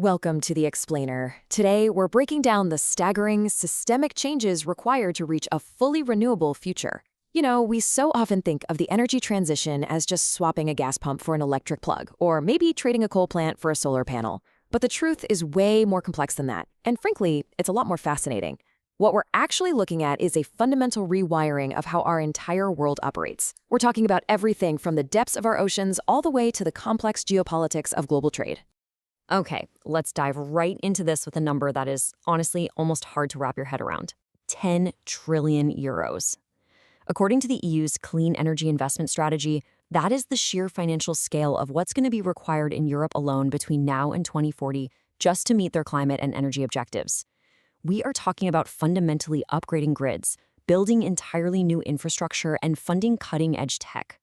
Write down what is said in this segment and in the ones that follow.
Welcome to The Explainer. Today, we're breaking down the staggering, systemic changes required to reach a fully renewable future. You know, we so often think of the energy transition as just swapping a gas pump for an electric plug, or maybe trading a coal plant for a solar panel. But the truth is way more complex than that, and frankly, it's a lot more fascinating. What we're actually looking at is a fundamental rewiring of how our entire world operates. We're talking about everything from the depths of our oceans all the way to the complex geopolitics of global trade. Okay, let's dive right into this with a number that is honestly almost hard to wrap your head around. 10 trillion euros. According to the EU's Clean Energy Investment Strategy, that is the sheer financial scale of what's going to be required in Europe alone between now and 2040 just to meet their climate and energy objectives. We are talking about fundamentally upgrading grids, building entirely new infrastructure, and funding cutting-edge tech.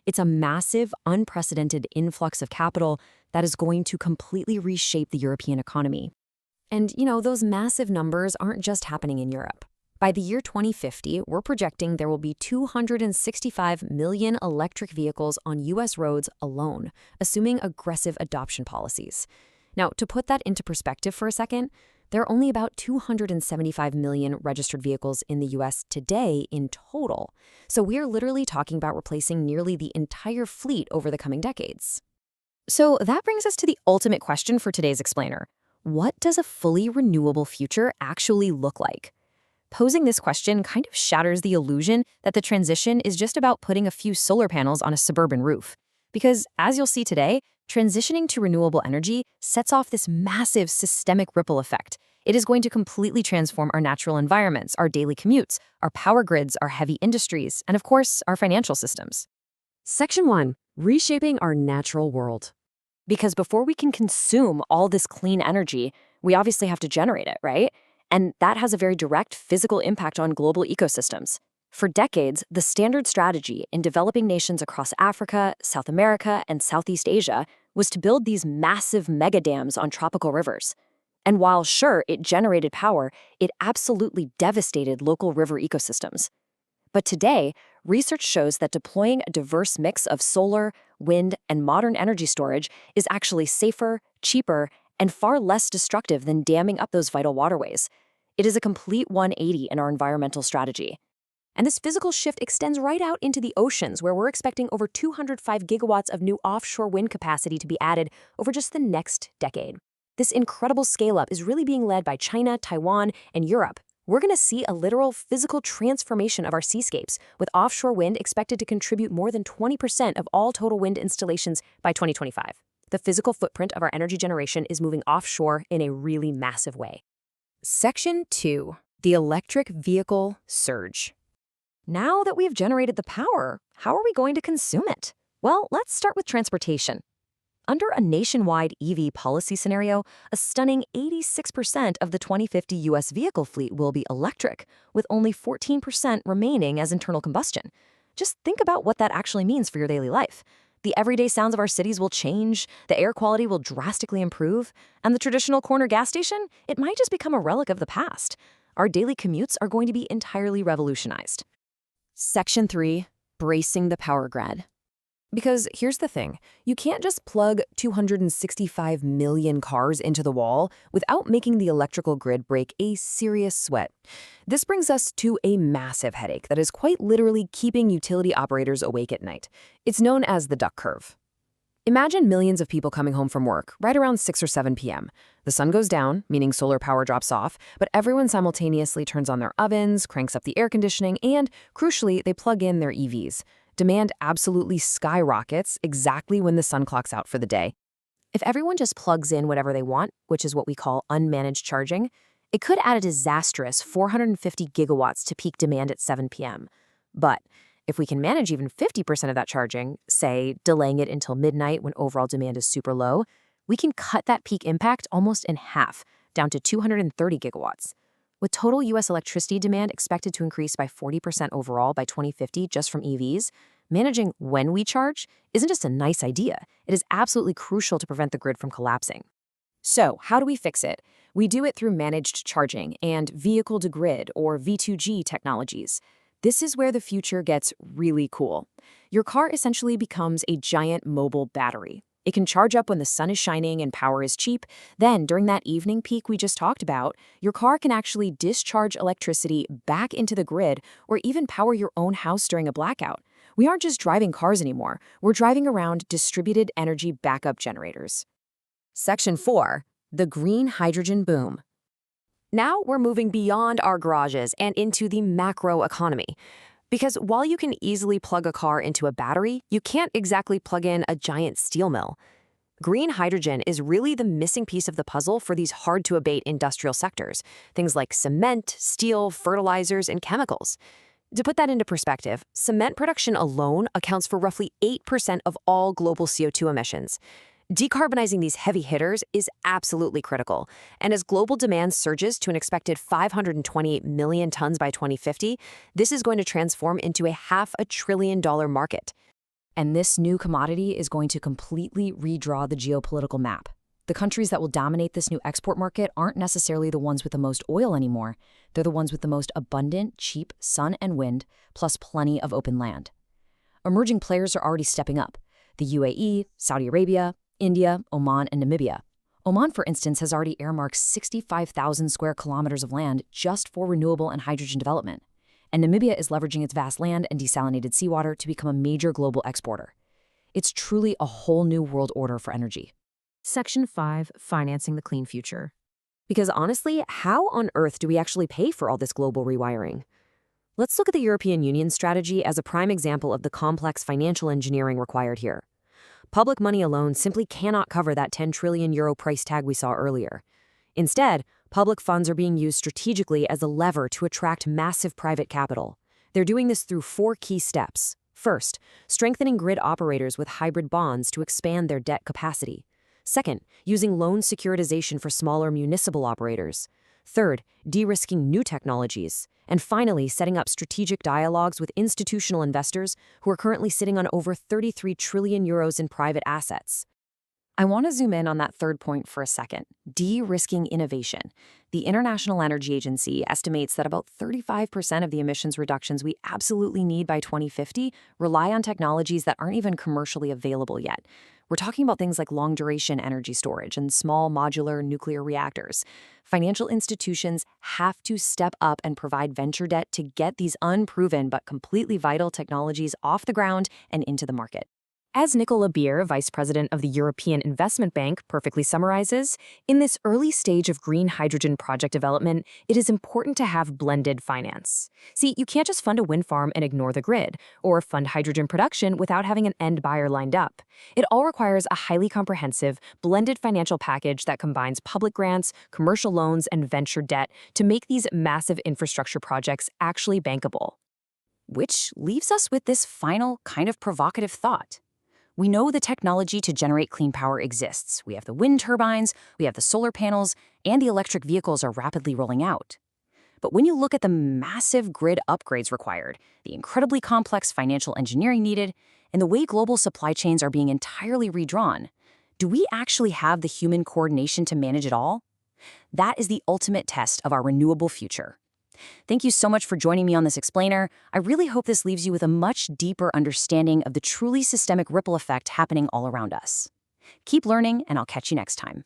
It's a massive, unprecedented influx of capital that is going to completely reshape the European economy. And, those massive numbers aren't just happening in Europe. By the year 2050, we're projecting there will be 265 million electric vehicles on U.S. roads alone, assuming aggressive adoption policies. Now, to put that into perspective for a second, there are only about 275 million registered vehicles in the U.S. today in total. So we are literally talking about replacing nearly the entire fleet over the coming decades. So that brings us to the ultimate question for today's explainer. What does a fully renewable future actually look like? Posing this question kind of shatters the illusion that the transition is just about putting a few solar panels on a suburban roof. Because, as you'll see today, transitioning to renewable energy sets off this massive systemic ripple effect. It is going to completely transform our natural environments, our daily commutes, our power grids, our heavy industries, and of course, our financial systems. Section 1. Reshaping our natural world. Because before we can consume all this clean energy, we obviously have to generate it, right? And that has a very direct physical impact on global ecosystems. For decades, the standard strategy in developing nations across Africa, South America, and Southeast Asia was to build these massive mega dams on tropical rivers. And while, sure, it generated power, it absolutely devastated local river ecosystems. But today, research shows that deploying a diverse mix of solar, wind, and modern energy storage is actually safer, cheaper, and far less destructive than damming up those vital waterways. It is a complete 180 in our environmental strategy. And this physical shift extends right out into the oceans, where we're expecting over 205 gigawatts of new offshore wind capacity to be added over just the next decade. This incredible scale-up is really being led by China, Taiwan, and Europe. We're going to see a literal physical transformation of our seascapes, with offshore wind expected to contribute more than 20% of all total wind installations by 2025. The physical footprint of our energy generation is moving offshore in a really massive way. Section 2. The electric vehicle surge. Now that we've generated the power, how are we going to consume it? Well, let's start with transportation. Under a nationwide EV policy scenario, a stunning 86% of the 2050 U.S. vehicle fleet will be electric, with only 14% remaining as internal combustion. Just think about what that actually means for your daily life. The everyday sounds of our cities will change, the air quality will drastically improve, and the traditional corner gas station, it might just become a relic of the past. Our daily commutes are going to be entirely revolutionized. Section 3. Bracing the power grid. Because here's the thing, you can't just plug 265 million cars into the wall without making the electrical grid break a serious sweat. This brings us to a massive headache that is quite literally keeping utility operators awake at night. It's known as the duck curve. Imagine millions of people coming home from work right around 6 or 7 p.m. The sun goes down, meaning solar power drops off, but everyone simultaneously turns on their ovens, cranks up the air conditioning, and, crucially, they plug in their EVs. Demand absolutely skyrockets exactly when the sun clocks out for the day. If everyone just plugs in whatever they want, which is what we call unmanaged charging, it could add a disastrous 450 gigawatts to peak demand at 7 p.m. But if we can manage even 50% of that charging, say delaying it until midnight when overall demand is super low, we can cut that peak impact almost in half, down to 230 gigawatts. With total U.S. electricity demand expected to increase by 40% overall by 2050 just from EVs, managing when we charge isn't just a nice idea. It is absolutely crucial to prevent the grid from collapsing. So, how do we fix it? We do it through managed charging and vehicle-to-grid, or V2G technologies. This is where the future gets really cool. Your car essentially becomes a giant mobile battery. It can charge up when the sun is shining and power is cheap. Then, during that evening peak we just talked about, your car can actually discharge electricity back into the grid or even power your own house during a blackout. We aren't just driving cars anymore. We're driving around distributed energy backup generators. Section 4. The green hydrogen boom. Now we're moving beyond our garages and into the macro economy. Because while you can easily plug a car into a battery, you can't exactly plug in a giant steel mill. Green hydrogen is really the missing piece of the puzzle for these hard-to-abate industrial sectors, things like cement, steel, fertilizers, and chemicals. To put that into perspective, cement production alone accounts for roughly 8% of all global CO2 emissions. Decarbonizing these heavy hitters is absolutely critical, and as global demand surges to an expected 528 million tons by 2050, this is going to transform into a $500 billion market. And this new commodity is going to completely redraw the geopolitical map. The countries that will dominate this new export market aren't necessarily the ones with the most oil anymore. They're the ones with the most abundant, cheap sun and wind, plus plenty of open land. Emerging players are already stepping up. The UAE, Saudi Arabia, India, Oman, and Namibia. Oman, for instance, has already earmarked 65,000 square kilometers of land just for renewable and hydrogen development. And Namibia is leveraging its vast land and desalinated seawater to become a major global exporter. It's truly a whole new world order for energy. Section 5. Financing the clean future. Because honestly, how on earth do we actually pay for all this global rewiring? Let's look at the European Union strategy as a prime example of the complex financial engineering required here. Public money alone simply cannot cover that 10 trillion euro price tag we saw earlier. Instead, public funds are being used strategically as a lever to attract massive private capital. They're doing this through 4 key steps. First, strengthening grid operators with hybrid bonds to expand their debt capacity. Second, using loan securitization for smaller municipal operators. Third, de-risking new technologies. And finally, setting up strategic dialogues with institutional investors who are currently sitting on over 33 trillion euros in private assets. I want to zoom in on that third point for a second, de-risking innovation. The International Energy Agency estimates that about 35% of the emissions reductions we absolutely need by 2050 rely on technologies that aren't even commercially available yet. We're talking about things like long-duration energy storage and small modular nuclear reactors. Financial institutions have to step up and provide venture debt to get these unproven but completely vital technologies off the ground and into the market. As Nicola Beer, Vice President of the European Investment Bank, perfectly summarizes, in this early stage of green hydrogen project development, it is important to have blended finance. See, you can't just fund a wind farm and ignore the grid, or fund hydrogen production without having an end buyer lined up. It all requires a highly comprehensive, blended financial package that combines public grants, commercial loans, and venture debt to make these massive infrastructure projects actually bankable. Which leaves us with this final, kind of provocative thought. We know the technology to generate clean power exists. We have the wind turbines, we have the solar panels, and the electric vehicles are rapidly rolling out. But when you look at the massive grid upgrades required, the incredibly complex financial engineering needed, and the way global supply chains are being entirely redrawn, do we actually have the human coordination to manage it all? That is the ultimate test of our renewable future. Thank you so much for joining me on this explainer. I really hope this leaves you with a much deeper understanding of the truly systemic ripple effect happening all around us. Keep learning, and I'll catch you next time.